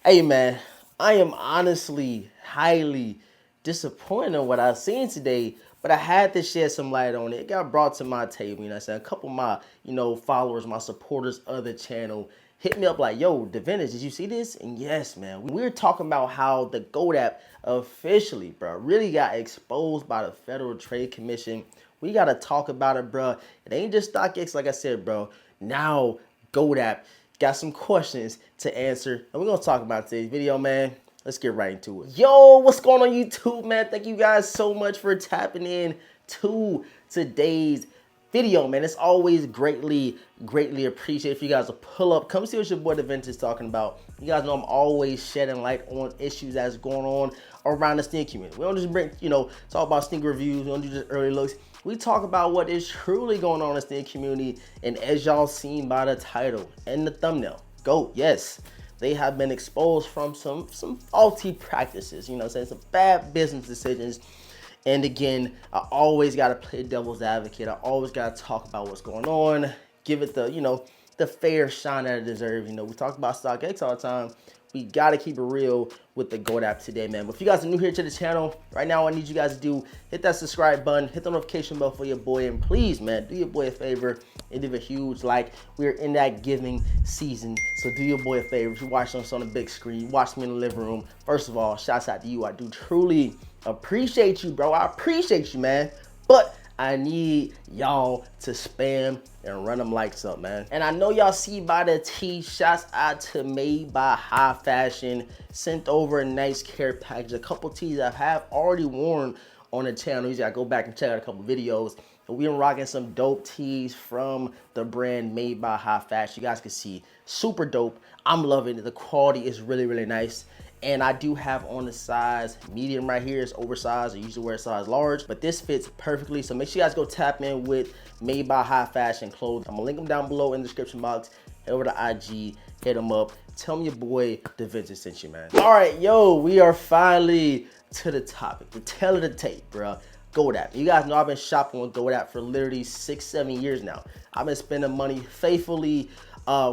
Hey man, I am honestly highly disappointed in what I've seen today, but I had to shed some light on it. It got brought to my table, you know what I'm saying? A couple of my, followers, my supporters of the channel hit me up like, yo, Divinus, did you see this? And yes, man, we were talking about how the GOAT app officially, bro, really got exposed by the Federal Trade Commission. We got to talk about it, bro. It ain't just StockX, like I said, bro. Now, GOAT app got some questions to answer, and we're gonna talk about today's video, man. Let's get right into it. Yo, what's going on YouTube, man? Thank you guys so much for tapping in to today's video, man. It's always greatly appreciated if you guys will pull up, come see what your boy Devent is talking about. You guys know I'm always shedding light on issues that's going on around the sneaker community. We don't just bring, talk about sneaker reviews, we don't do just early looks. We talk about what is truly going on in the sneaker community, and as y'all seen by the title and the thumbnail, GOAT, yes, they have been exposed from some faulty practices, some bad business decisions. And again, I always got to play devil's advocate. I always got to talk about what's going on, give it the, the fair shine that it deserves. We talk about StockX all the time. We got to keep it real with the GOAT app today, man. But if you guys are new here to the channel, right now I need you guys to do, hit that subscribe button, hit the notification bell for your boy, and please, man, do your boy a favor and leave a huge like. We're in that giving season, so do your boy a favor. If you're watching us on the big screen, watch me in the living room. First of all, shouts out to you. I do truly appreciate you, bro. I appreciate you, man. But I need y'all to spam and run them likes up, man. And I know y'all see by the tee, shouts out to Made by High Fashion. Sent over a nice care package. A couple tees I have already worn on the channel. You gotta go back and check out a couple videos. But we been rocking some dope tees from the brand Made by High Fashion. You guys can see, super dope. I'm loving it. The quality is really nice. And I do have on the size medium right here. It's oversized. I usually wear a size large, but this fits perfectly. So make sure you guys go tap in with Made by High Fashion clothes. I'm gonna link them down below in the description box. Head over to IG, hit them up. Tell me your boy Devent sent you, man. All right, yo, we are finally to the topic, the tail of the tape, bro. GOAT app. You guys know I've been shopping with GOAT app for literally 6-7 years now. I've been spending money faithfully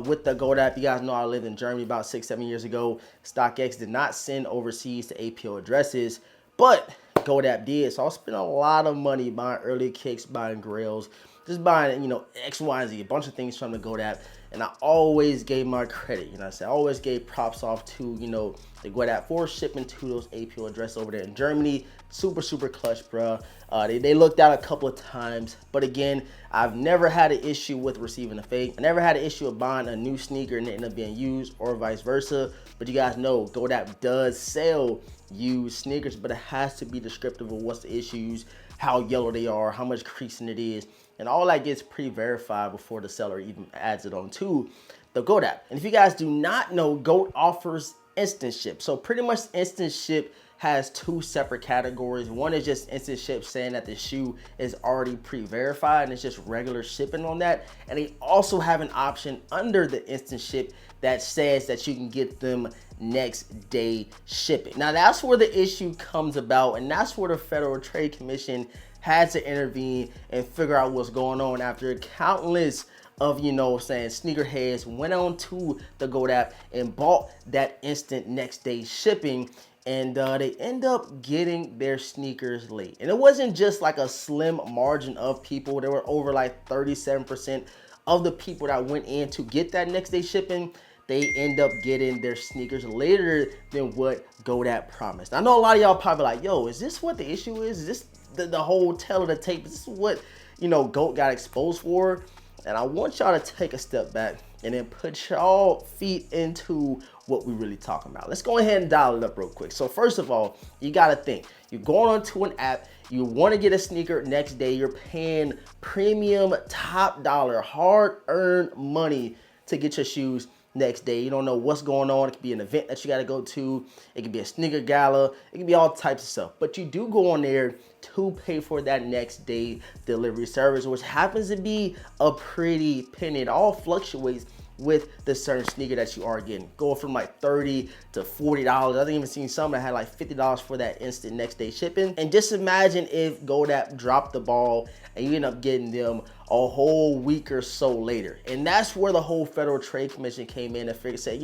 with the GOAT app. You guys know I lived in Germany about 6-7 years ago. StockX did not send overseas to APO addresses, but GOAT app did. So I spent a lot of money buying early kicks, buying grails, just buying, X, Y, and Z, a bunch of things from the GOAT app. And I always gave my credit, I said, I always gave props off to, the GOAT app for shipping to those APO addresses over there in Germany. Super clutch, bro. They looked out a couple of times, but again, I've never had an issue with receiving a fake. I never had an issue of buying a new sneaker and it ended up being used, or vice versa. But you guys know GOAT app does sell used sneakers, but it has to be descriptive of what's the issues, how yellow they are, how much creasing it is, and all that gets pre-verified before the seller even adds it on to the GOAT app. And if you guys do not know, GOAT offers instant ship. So pretty much instant ship has two separate categories. One is just instant ship, saying that the shoe is already pre-verified and it's just regular shipping on that. And they also have an option under the instant ship that says that you can get them next day shipping. Now that's where the issue comes about, and that's where the Federal Trade Commission had to intervene and figure out what's going on after countless of, sneakerheads went on to the GOAT app and bought that instant next day shipping, and they end up getting their sneakers late. And it wasn't just like a slim margin of people. There were over like 37% of the people that went in to get that next day shipping. They end up getting their sneakers later than what GOAT app promised. I know a lot of y'all probably like, yo, is this what the issue is? Is this the whole tail of the tape? Is this what, GOAT got exposed for? And I want y'all to take a step back and then put y'all feet into what we really talking about. Let's go ahead and dial it up real quick. So first of all, you gotta think, you're going onto an app, you wanna get a sneaker next day, you're paying premium, top dollar, hard-earned money to get your shoes next day. You don't know what's going on. It could be an event that you got to go to. It could be a sneaker gala. It could be all types of stuff. But you do go on there to pay for that next day delivery service, which happens to be a pretty penny. It all fluctuates with the certain sneaker that you are getting, going from like $30 to $40. I've even seen some that had like $50 for that instant next day shipping. And just imagine if GOAT app dropped the ball and you end up getting them a whole week or so later. And that's where the whole Federal Trade Commission came in and figured, say,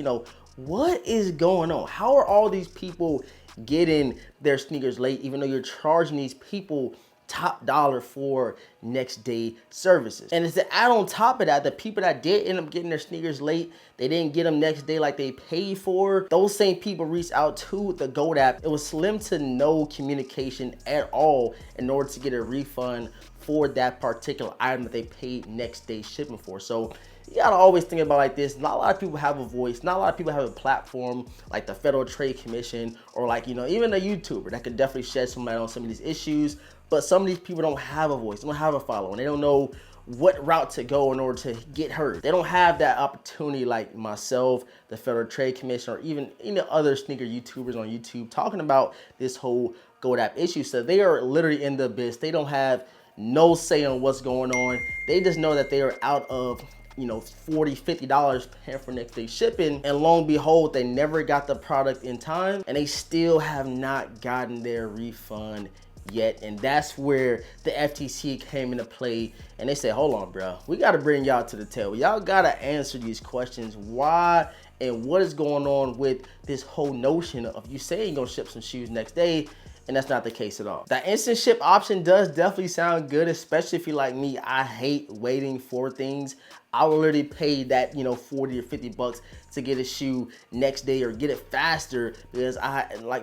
what is going on? How are all these people getting their sneakers late, even though you're charging these people top dollar for next day services? And it's to add on top of that, the people that did end up getting their sneakers late, they didn't get them next day like they paid for. Those same people reached out to the GOAT app. It was slim to no communication at all in order to get a refund for that particular item that they paid next day shipping for. So you gotta always think about like this. Not a lot of people have a voice. Not a lot of people have a platform like the Federal Trade Commission or like, you know, even a YouTuber that could definitely shed some light on some of these issues. But some of these people don't have a voice. They don't have a following. They don't know what route to go in order to get heard. They don't have that opportunity like myself, the Federal Trade Commission, or even other sneaker YouTubers on YouTube talking about this whole GOAT app issue. So they are literally in the abyss. They don't have no say on what's going on. They just know that they are out of $40-50 paying for next day shipping, and lo and behold, they never got the product in time and they still have not gotten their refund yet. And that's where the FTC came into play, and they said, hold on, bro, we got to bring y'all to the table. Y'all got to answer these questions. Why and what is going on with this whole notion of you saying you're gonna ship some shoes next day, and that's not the case at all. The instant ship option does definitely sound good, especially if you're like me. I hate waiting for things. I will literally pay that, 40 or 50 bucks to get a shoe next day or get it faster, because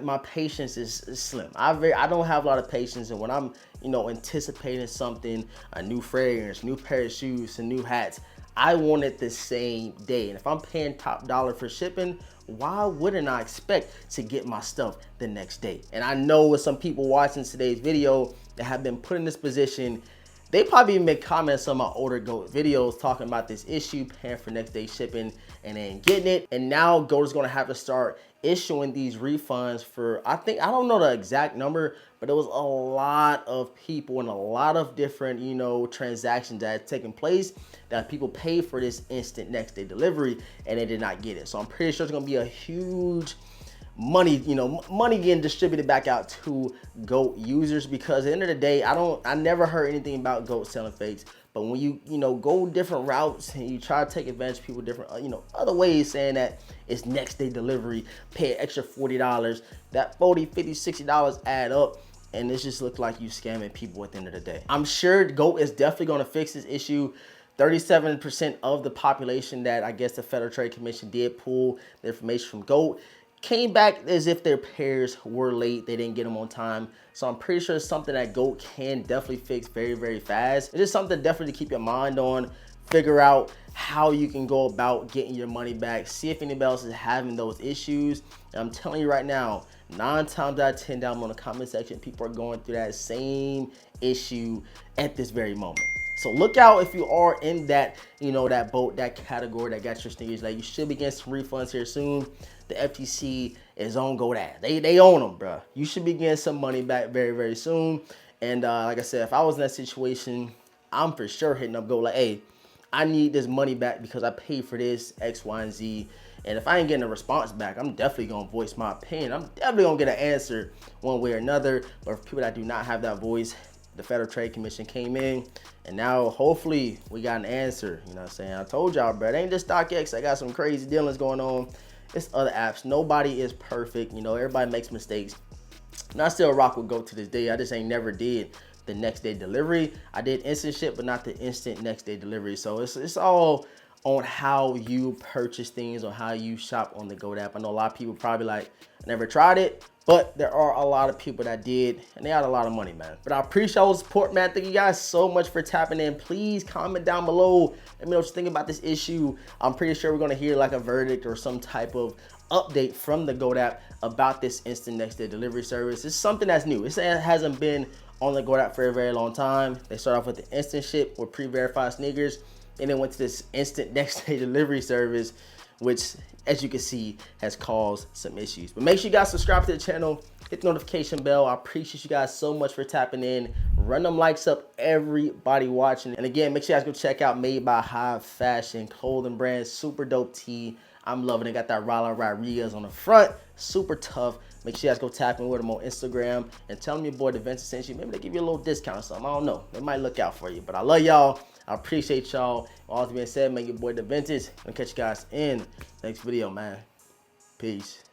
my patience is slim. I don't have a lot of patience, and when I'm, anticipating something, a new fragrance, new pair of shoes, some new hats, I want it the same day. And if I'm paying top dollar for shipping, why wouldn't I expect to get my stuff the next day? And I know with some people watching today's video that have been put in this position, they probably even make comments on my older GOAT videos talking about this issue, paying for next day shipping and then getting it. And now GOAT is gonna have to start issuing these refunds for, I don't know the exact number, but it was a lot of people and a lot of different, transactions that had taken place that people paid for this instant next day delivery and they did not get it. So I'm pretty sure it's gonna be a huge money getting distributed back out to GOAT users, because at the end of the day, I never heard anything about GOAT selling fakes. But when you go different routes and you try to take advantage of people different other ways, saying that it's next day delivery, pay an extra $40, that $40, $50, $60 add up, and it just looks like you scamming people at the end of the day. I'm sure GOAT is definitely going to fix this issue. 37% of the population that I guess the Federal Trade Commission did pull the information from GOAT came back as if their pairs were late. They didn't get them on time. So I'm pretty sure it's something that GOAT can definitely fix very, very fast. It is something definitely to keep your mind on. Figure out how you can go about getting your money back. See if anybody else is having those issues. And I'm telling you right now, 9 times out of 10 down in the comment section, people are going through that same issue at this very moment. So look out if you are in that, that boat, that category that got your sneakers late. You should be getting some refunds here soon. The FTC is on GOAT app. They own them, bro. You should be getting some money back very, very soon. And like I said, if I was in that situation, I'm for sure hitting up GOAT like, hey, I need this money back because I paid for this X, Y, and Z. And if I ain't getting a response back, I'm definitely gonna voice my opinion. I'm definitely gonna get an answer one way or another. But for people that do not have that voice, the Federal Trade Commission came in, and now hopefully we got an answer. You know what I'm saying? I told y'all, bro, it ain't just StockX. I got some crazy dealings going on. It's other apps. Nobody is perfect. Everybody makes mistakes. And I still rock with GOAT to this day. I just ain't never did the next day delivery. I did instant ship, but not the instant next day delivery. So it's all on how you purchase things or how you shop on the GOAT app. I know a lot of people probably like, I never tried it, but there are a lot of people that did, and they had a lot of money, man. But I appreciate all the support, man. Thank you guys so much for tapping in. Please comment down below. Let me know what you think about this issue. I'm pretty sure we're gonna hear like a verdict or some type of update from the GOAT app about this instant next day delivery service. It's something that's new. It hasn't been on the GOAT app for a very long time. They started off with the instant ship with pre-verified sneakers, and then went to this instant next day delivery service, which, as you can see, has caused some issues. But make sure you guys subscribe to the channel, hit the notification bell. I appreciate you guys so much for tapping in. Run them likes up, everybody watching. And again, make sure you guys go check out Made by High Fashion clothing brand, super dope tee. I'm loving it. Got that Rala Rodriguez on the front, super tough. Make sure you guys go tap in with them on Instagram and tell them your boy DaVinci sent you. Maybe they give you a little discount or something. I don't know. They might look out for you. But I love y'all. I appreciate y'all. All that being said, make your boy DaVinci. I'll catch you guys in the next video, man. Peace.